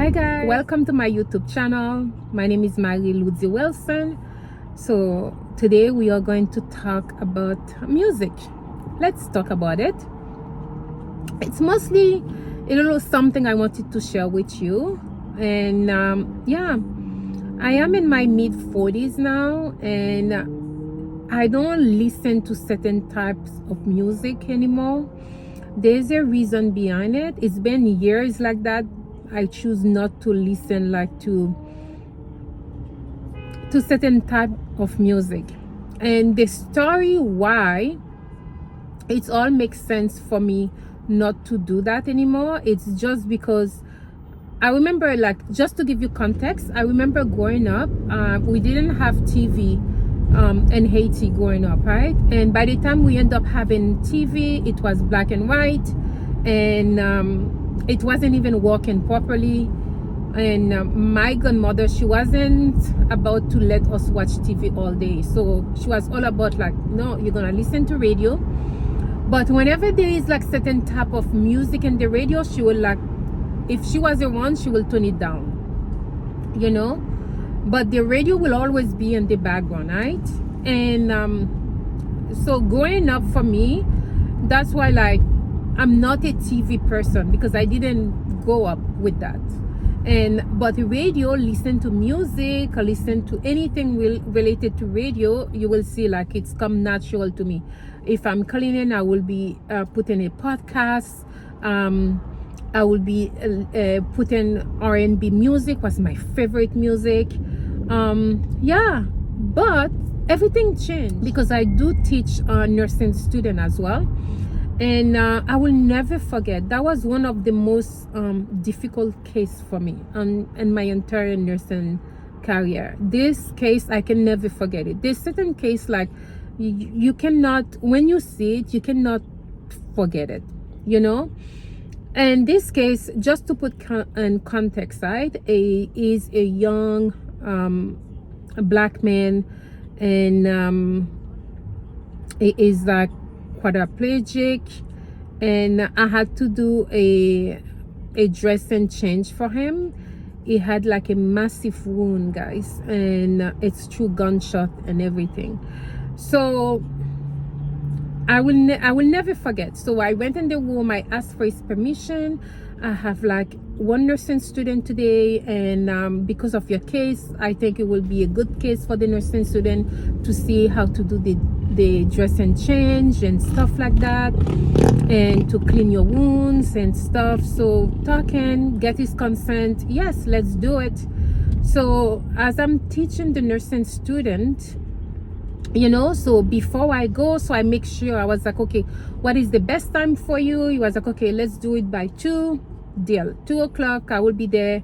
Hi guys, welcome to my YouTube channel. My name is Marie-Lourdie Wilson. So today we are going to talk about music. Let's talk about it. It's mostly a little something I wanted to share with you. And yeah, I am in my mid 40s now, and I don't listen to certain types of music anymore. There's a reason behind it. It's been years like that. I choose not to listen like to certain type of music, and the story why it all makes sense for me not to do that anymore. It's just because I remember, like, just to give you context, I remember growing up, we didn't have TV in Haiti growing up, right? And by the time we end up having TV, it was black and white, and it wasn't even working properly. And my grandmother, she wasn't about to let us watch TV all day, so she was all about like, no, you're gonna listen to radio. But whenever there is like certain type of music in the radio, she will, like, if she was around, she will turn it down, you know. But the radio will always be in the background, right? And so growing up for me, that's why, like, I'm not a TV person, because I didn't grow up with that. But the radio, listen to music or listen to anything related to radio, you will see like it's come natural to me. If I'm cleaning, I will be putting a podcast. I will be putting R&B music, was my favorite music. Yeah, but everything changed because I do teach nursing students as well. And I will never forget, that was one of the most difficult case for me in my entire nursing career. This case, I can never forget it. There's certain case like you cannot, when you see it, you cannot forget it, you know. And this case, just to put in context, right, is a young black man, and he is like quadriplegic, and I had to do a dressing change for him. He had like a massive wound, guys, and it's through gunshot and everything. So I will never forget. So I went in the room, I asked for his permission. I have like one nursing student today, and because of your case, I think it will be a good case for the nursing student to see how to do the dress and change and stuff like that, and to clean your wounds and stuff. So talking, get his consent, yes, let's do it. So as I'm teaching the nursing student, you know, so before I go, so I make sure, I was like, okay, what is the best time for you? He was like, okay, let's do it by 2. Deal, 2 o'clock. I will be there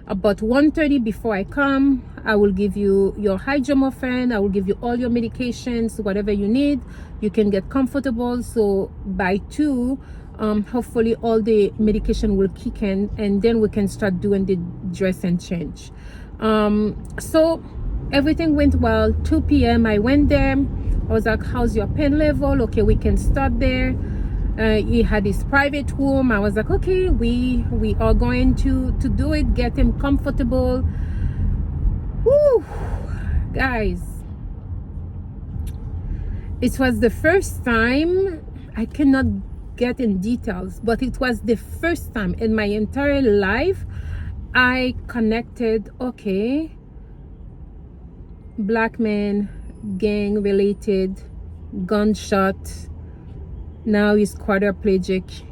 about 1:30 before I come. I will give you your hydromorphine. I will give you all your medications, whatever you need. You can get comfortable. So by 2, hopefully all the medication will kick in, and then we can start doing the dress and change. So everything went well. 2 p.m. I went there. I was like, how's your pain level? Okay, we can start there. He had his private room. I was like, okay, we are going to do it, get him comfortable. Woo, guys, it was the first time, I cannot get in details, but it was the first time in my entire life I connected, okay, black man, gang related, gunshot, now he's quadriplegic,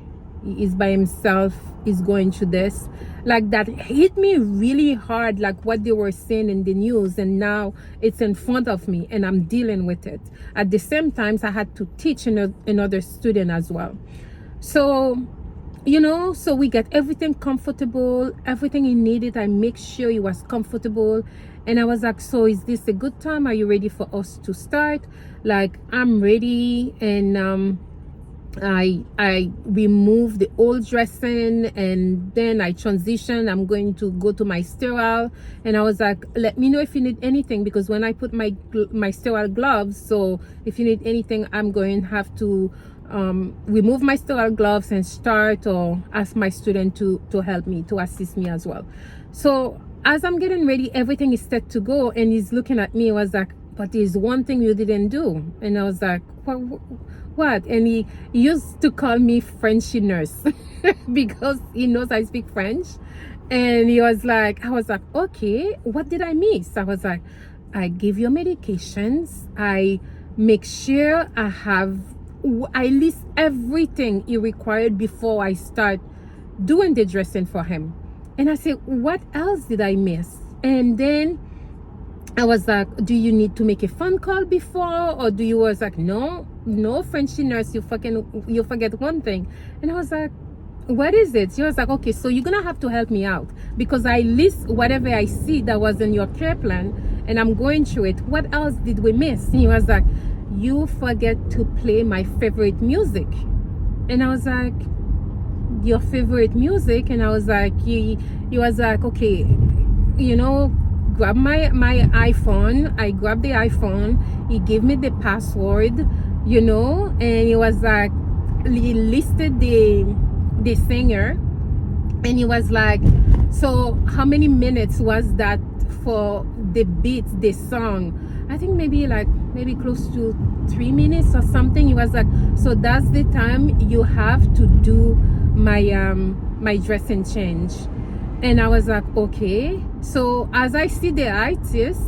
he is by himself, he's going through this. Like, that hit me really hard, like what they were saying in the news, and now it's in front of me and I'm dealing with it. At the same time, I had to teach another student as well. So, you know, so we get everything comfortable, everything he needed. I make sure he was comfortable. And I was like, so is this a good time? Are you ready for us to start? Like, I'm ready. And I remove the old dressing, and then I transition. I'm going to go to my sterile, and I was like, let me know if you need anything, because when I put my sterile gloves, so if you need anything, I'm going to have to remove my sterile gloves and start, or ask my student to help me, to assist me as well. So as I'm getting ready, everything is set to go, and he's looking at me. He was like, but there's one thing you didn't do. And I was like, what? And he used to call me Frenchy nurse because he knows I speak French. And he was like, I was like, okay, what did I miss? I was like, I give you medications. I make sure I list everything he required before I start doing the dressing for him. And I said, what else did I miss? And then I was like, do you need to make a phone call before? Or do you was like, no, Frenchy nurse, you forget one thing. And I was like, what is it? She was like, okay, so you're gonna have to help me out, because I list whatever I see that was in your care plan and I'm going through it. What else did we miss? And he was like, you forget to play my favorite music. And I was like, your favorite music? And I was like, he was like, okay, grab my iPhone. I grabbed the iPhone. He gave me the password, and he was like, he listed the singer, and he was like, so how many minutes was that for the beat, the song? I think maybe close to 3 minutes or something. He was like, so that's the time you have to do my dressing change. And I was like, okay. So as I see the artist,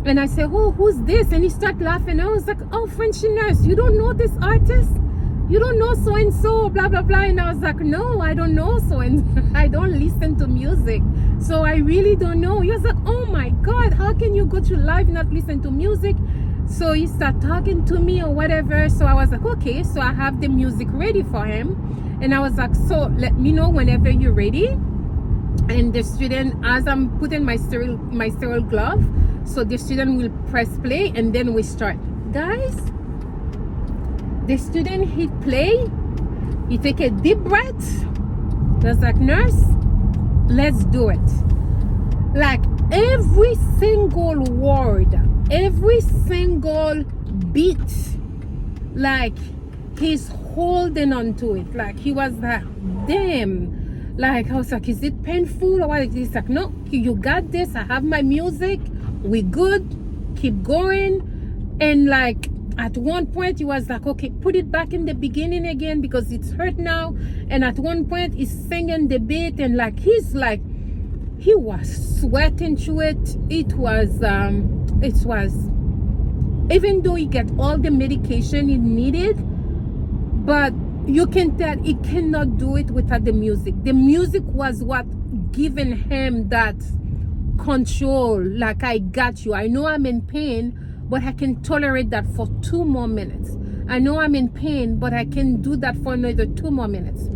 and I say, oh, who's this? And he started laughing. I was like, oh, Frenchy nurse, you don't know this artist? You don't know so and so, blah blah blah. And I was like, no, I don't know so, and I don't listen to music, so I really don't know. He was like, oh my god, how can you go to live not listen to music? So he started talking to me or whatever. So I was like, okay. So I have the music ready for him, and I was like, so let me know whenever you're ready. And the student, as I'm putting my sterile glove, so the student will press play, and then we start. Guys, the student hit play. He take a deep breath. That's like, nurse, let's do it. Like every single word, every single beat, like he's holding on to it. Like he was like, damn. Like I was like, is it painful or what? He's like, no, you got this. I have my music. We good. Keep going. And like at one point he was like, okay, put it back in the beginning again because it's hurt now. And at one point he's singing the beat, and like he was sweating through it. It was even though he got all the medication he needed, but you can tell he cannot do it without the music. The music was what given him that control. Like, I got you. I know I'm in pain, but I can tolerate that for 2 more minutes. I know I'm in pain, but I can do that for another 2 more minutes.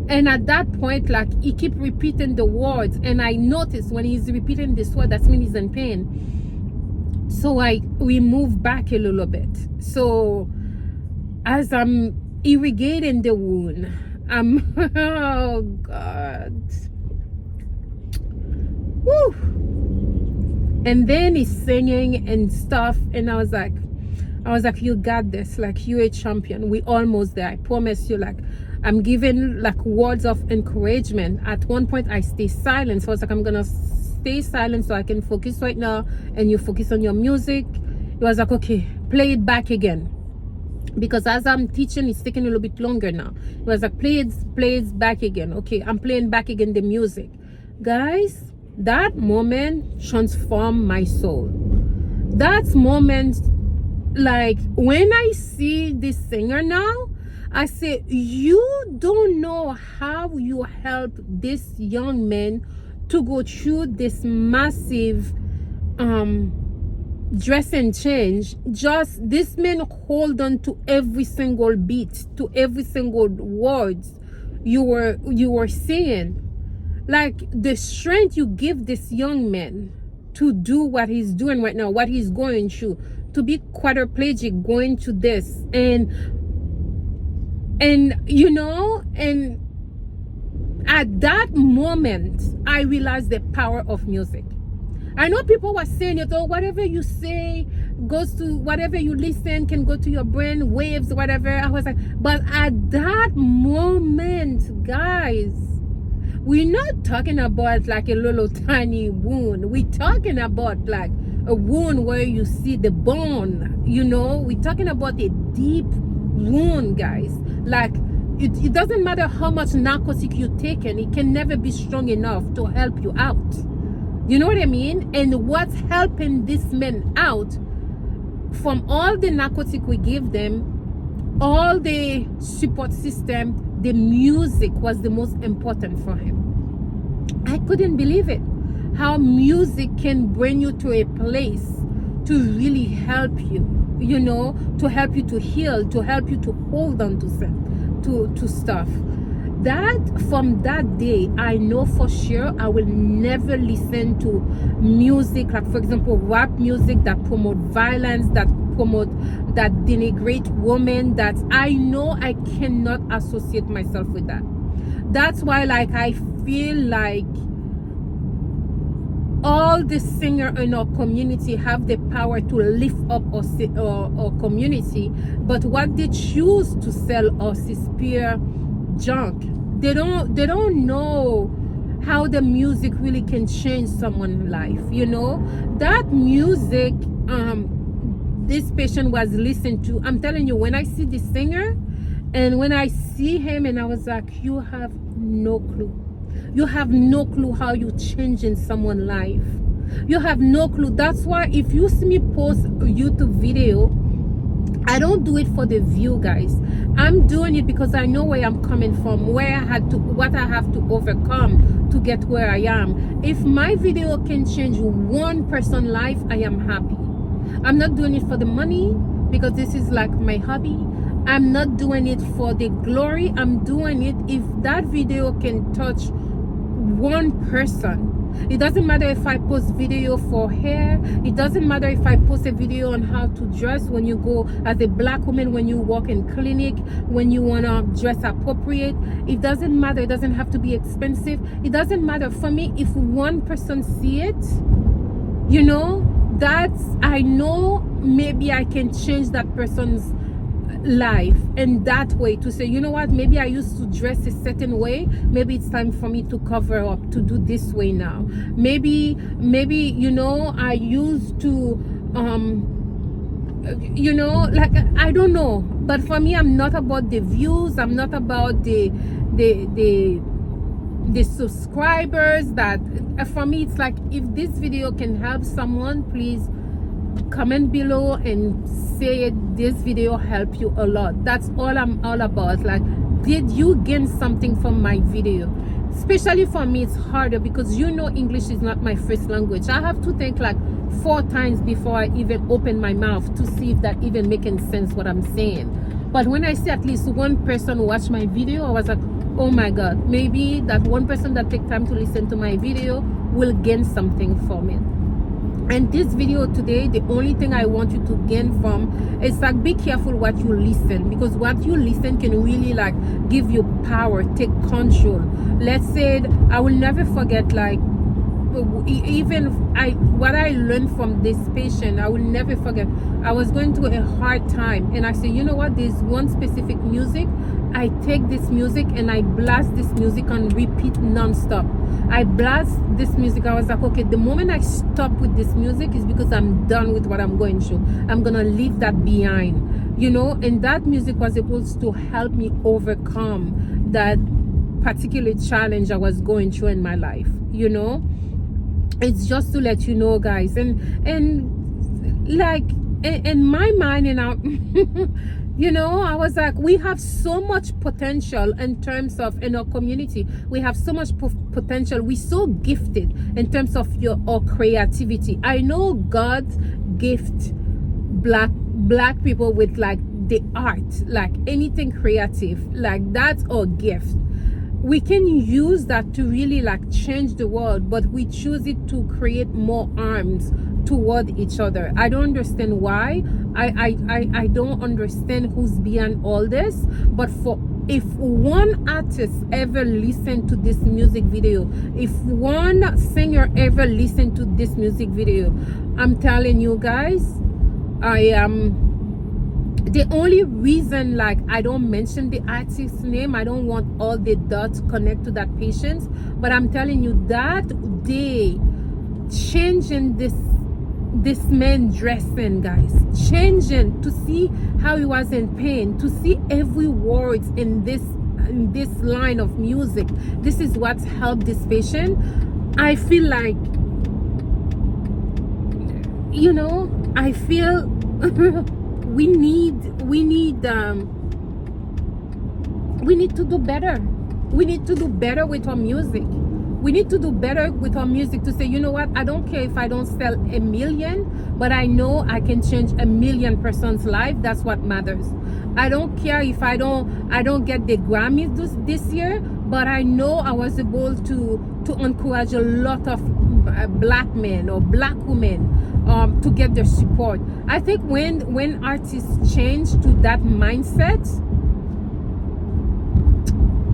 And at that point, like, he keep repeating the words, and I noticed when he's repeating this word, that means he's in pain. So we move back a little bit. So as I'm irrigating the wound, oh God, woo. And then he's singing and stuff, and I was like, you got this. Like, you're a champion. We almost there. I promise you. Like, I'm giving like words of encouragement. At one point I stay silent, so I was like, I'm gonna stay silent so I can focus right now, and you focus on your music. He was like, okay, play it back again, because as I'm teaching, it's taking a little bit longer now. He was like, play it back again. Okay, I'm playing back again the music. Guys, that moment transformed my soul. That moment, like, when I see this singer now, I say, you don't know how you helped this young man to go through this massive dress and change. Just this man hold on to every single beat, to every single words you were saying. Like, the strength you give this young man to do what he's doing right now, what he's going through, to be quadriplegic, going to this, and at that moment I realized the power of music. I know people were saying it, oh, whatever you say goes to, whatever you listen can go to your brain waves, whatever. I was like, but at that moment, guys, We're not talking about like a little tiny wound. We're talking about like a wound where you see the bone, you know. We're talking about a deep wound, guys. Like it doesn't matter how much narcotic you take, and it can never be strong enough to help you out. You know what I mean? And what's helping this man out from all the narcotic we give them, all the support system, the music was the most important for him. I couldn't believe it. How music can bring you to a place to really help you, you know, to help you to heal, to help you to hold on to stuff. That from that day, I know for sure I will never listen to music, like for example rap music that promote violence, that denigrate women. That I know I cannot associate myself with that. That's why, like, I feel like all the singers in our community have the power to lift up our community, but what they choose to sell us is pure junk. They don't know how the music really can change someone's life, you know. That music this patient was listening to, I'm telling you, when I see the singer and when I see him, and I was like, you have no clue. You have no clue how you changing someone's life. You have no clue. That's why if you see me post a YouTube video, I don't do it for the view, guys. I'm doing it because I know where I'm coming from, what I have to overcome to get where I am. If my video can change one person's life, I am happy. I'm not doing it for the money because this is like my hobby. I'm not doing it for the glory. I'm doing it if that video can touch one person. It doesn't matter if I post video for hair. It doesn't matter if I post a video on how to dress when you go as a black woman, when you walk in clinic, when you want to dress appropriate. It doesn't matter. It doesn't have to be expensive. It doesn't matter. For me, if one person see it, you know, I know maybe I can change that person's life in that way, to say, you know what, maybe I used to dress a certain way, maybe it's time for me to cover up, to do this way now. Maybe you know, I used to you know, like, I don't know. But for me, I'm not about the views, I'm not about the subscribers. That for me, it's like, if this video can help someone, please comment below and say this video helped you a lot. That's all I'm all about. Like, did you gain something from my video? Especially for me, it's harder because, you know, English is not my first language. I have to think like 4 times before I even open my mouth to see if that even making sense what I'm saying. But when I see at least one person watch my video, I was like, oh my god, maybe that one person that take time to listen to my video will gain something from it. And this video today, the only thing I want you to gain from is like, be careful what you listen, because what you listen can really like give you power, take control. Let's say, I will never forget, like, even what I learned from this patient, I will never forget. I was going through a hard time, and I said, you know what, there's one specific music. I take this music and I blast this music on repeat non-stop. I blast this music. I was like, okay, the moment I stop with this music is because I'm done with what I'm going through. I'm gonna leave that behind, you know. And that music was supposed to help me overcome that particular challenge I was going through in my life, you know. It's just to let you know, guys. And like, in my mind, and out you know, I was like, we have so much potential in terms of, in our community, we have so much potential. We're so gifted in terms of our creativity. I know God gift black people with like the art, like anything creative, like that's our gift. We can use that to really like change the world, but we choose it to create more arms toward each other. I don't understand why. I don't understand who's behind all this. But if one artist ever listened to this music video, if one singer ever listened to this music video, I'm telling you guys, I am The only reason, like, I don't mention the artist's name, I don't want all the dots connect to that patient, but I'm telling you that day, changing this man dressing, guys, changing to see how he was in pain, to see every word in this line of music, this is what's helped this patient. I feel like, you know, I feel we need to do better. We need to do better with our music. We need to do better with our music to say, you know what, I don't care if I don't sell 1 million, but I know I can change 1 million person's life. That's what matters. I don't care if I don't get the Grammys this year, but I know I was able to encourage a lot of black men or black women to get their support. I think when artists change to that mindset,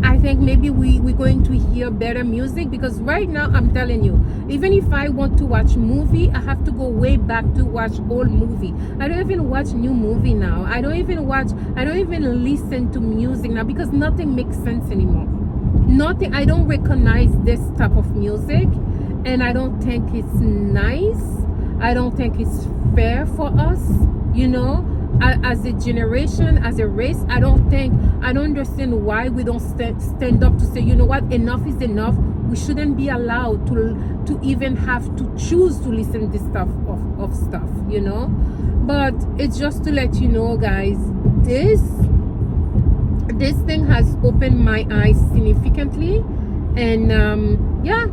I think maybe we're going to hear better music, because right now, I'm telling you, even if I want to watch movie, I have to go way back to watch old movie. I don't even watch new movie now. I don't even listen to music now, because nothing makes sense anymore. Nothing. I don't recognize this type of music, and I don't think it's nice. I don't think it's fair for us, you know, as a generation, as a race. I don't understand why we don't stand up to say, you know what, enough is enough. We shouldn't be allowed to even have to choose to listen to this stuff of stuff, you know. But it's just to let you know, guys, this thing has opened my eyes significantly, and yeah,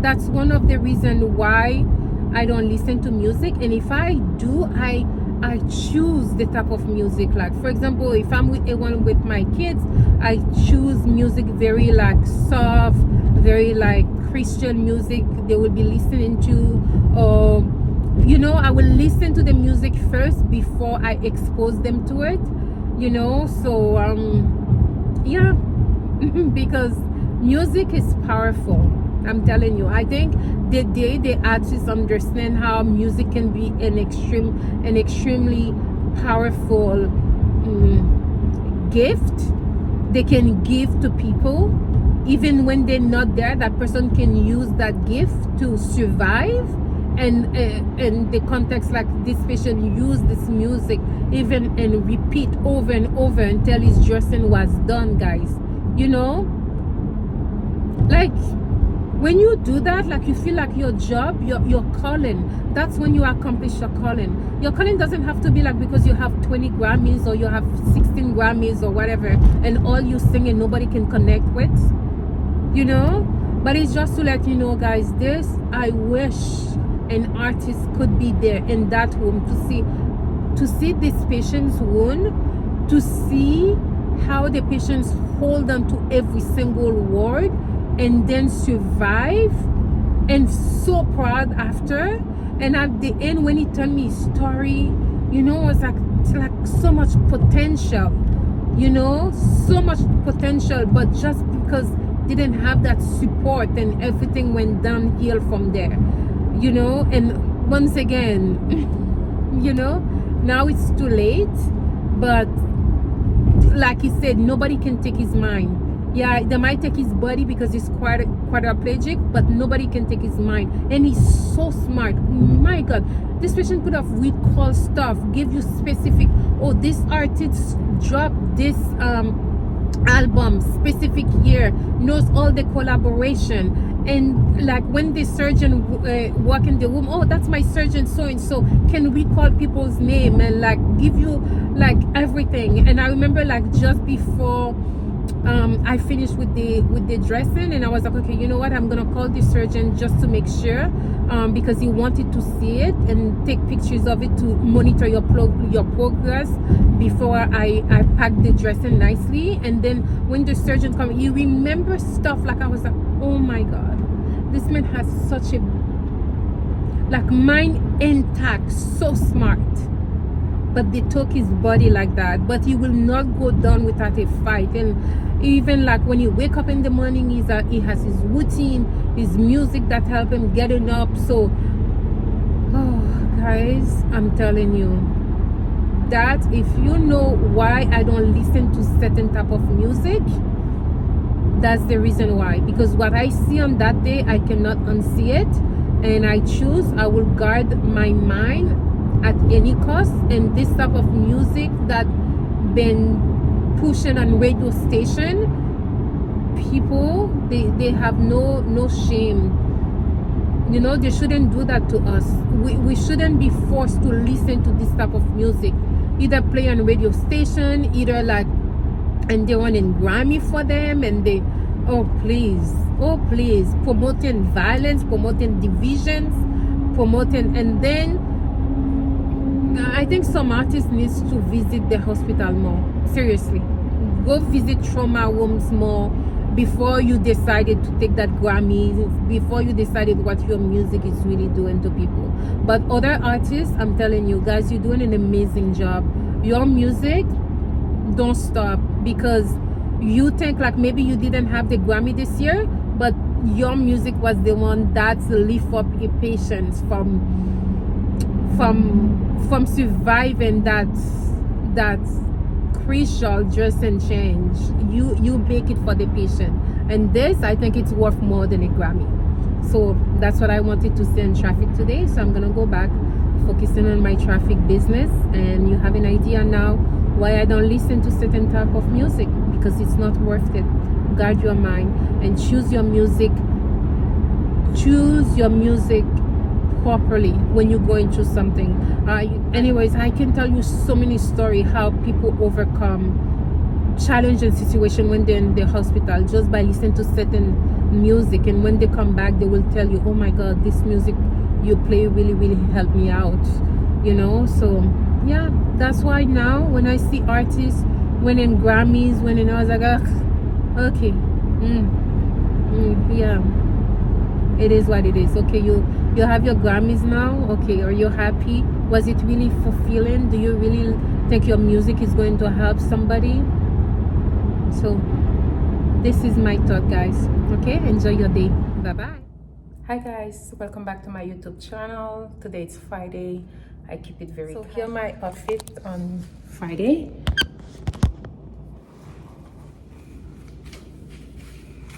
that's one of the reasons why I don't listen to music. And if I do, I choose the type of music. Like, for example, if I'm with my kids, I choose music very like soft, very like Christian music they will be listening to, or you know, I will listen to the music first before I expose them to it, you know. So yeah, because music is powerful. I'm telling you, I think the day the artists understand how music can be an extremely powerful gift they can give to people, even when they're not there, that person can use that gift to survive. And in the context, like this patient used this music even and repeat over and over until his dressing was done, guys, you know. Like, when you do that, like, you feel like your job, your calling, that's when you accomplish your calling. Your calling doesn't have to be like because you have 20 Grammys or you have 16 Grammys or whatever, and all you sing and nobody can connect with, you know. But it's just to let you know, guys, this, I wish an artist could be there in that room to see this patient's wound, to see how the patients hold on to every single word and then survive, and so proud after. And at the end, when he told me his story, you know, it was like so much potential, you know, so much potential, but just because didn't have that support, and everything went downhill from there, you know. And once again, you know, now it's too late, but like he said, nobody can take his mind. Yeah, they might take his body because he's quadriplegic, but nobody can take his mind. And he's so smart. My God, this patient could have recalled stuff, give you specific, oh, this artist dropped this album, specific year, knows all the collaboration. And like when the surgeon walk in the room, oh, that's my surgeon so and so, can recall people's name and like give you like everything. And I remember like just before I finished with the dressing, and I was like, okay, you know what, I'm gonna call the surgeon just to make sure, because he wanted to see it and take pictures of it to monitor your progress before I pack the dressing nicely. And then when the surgeon come, he remembers stuff. Like, I was like, oh my God, this man has such a like mind intact, so smart. But they took his body like that. But he will not go down without a fight. And even like when he wake up in the morning, he has his routine, his music that help him getting up. So, oh, guys, I'm telling you, that, if you know why I don't listen to certain type of music, that's the reason why. Because what I see on that day, I cannot unsee it, and I will guard my mind at any cost. And this type of music that been pushing on radio station, people, they have no shame. You know, they shouldn't do that to us. We shouldn't be forced to listen to this type of music, either play on radio station, either like, and they want in Grammy for them, and they, oh please, promoting violence, promoting divisions, promoting. And then I think some artists needs to visit the hospital more. Seriously, go visit trauma rooms more before you decided to take that Grammy, before you decided what your music is really doing to people. But other artists, I'm telling you guys, you're doing an amazing job. Your music, don't stop, because you think like maybe you didn't have the Grammy this year, but your music was the one that's lift up a patient from surviving that crucial dressing change. You make it for the patient, and this, I think it's worth more than a Grammy. So that's what I wanted to say in traffic today. So I'm gonna go back focusing on my traffic business, and you have an idea now why I don't listen to certain type of music, because it's not worth it. Guard your mind and choose your music properly when you're going through something. Anyways, I can tell you so many stories how people overcome challenging situation when they're in the hospital just by listening to certain music, and when they come back they will tell you, oh my god, this music you play really helped me out, you know. So yeah, that's why now when I see artists winning Grammys, winning, I was like, okay, yeah, it is what it is. Okay, you have your Grammys now. Okay, are you happy? Was it really fulfilling? Do you really think your music is going to help somebody? So this is my thought, guys. Okay, enjoy your day. Bye bye. Hi guys, welcome back to my YouTube channel. Today it's Friday. I keep it very casual. Here my outfit on Friday.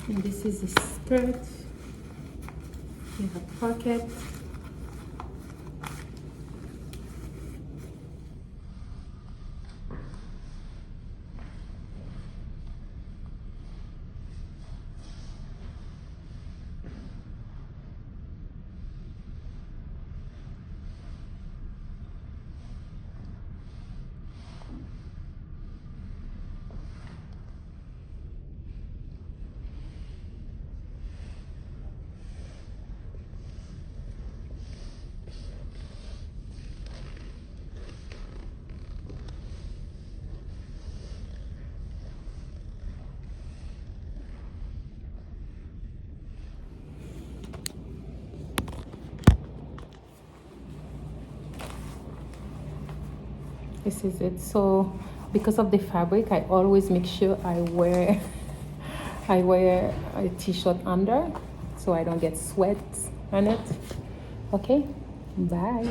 And this is a skirt. You have a pocket. This is it. So because of the fabric, I always make sure I wear a t-shirt under so I don't get sweat on it. Okay, bye.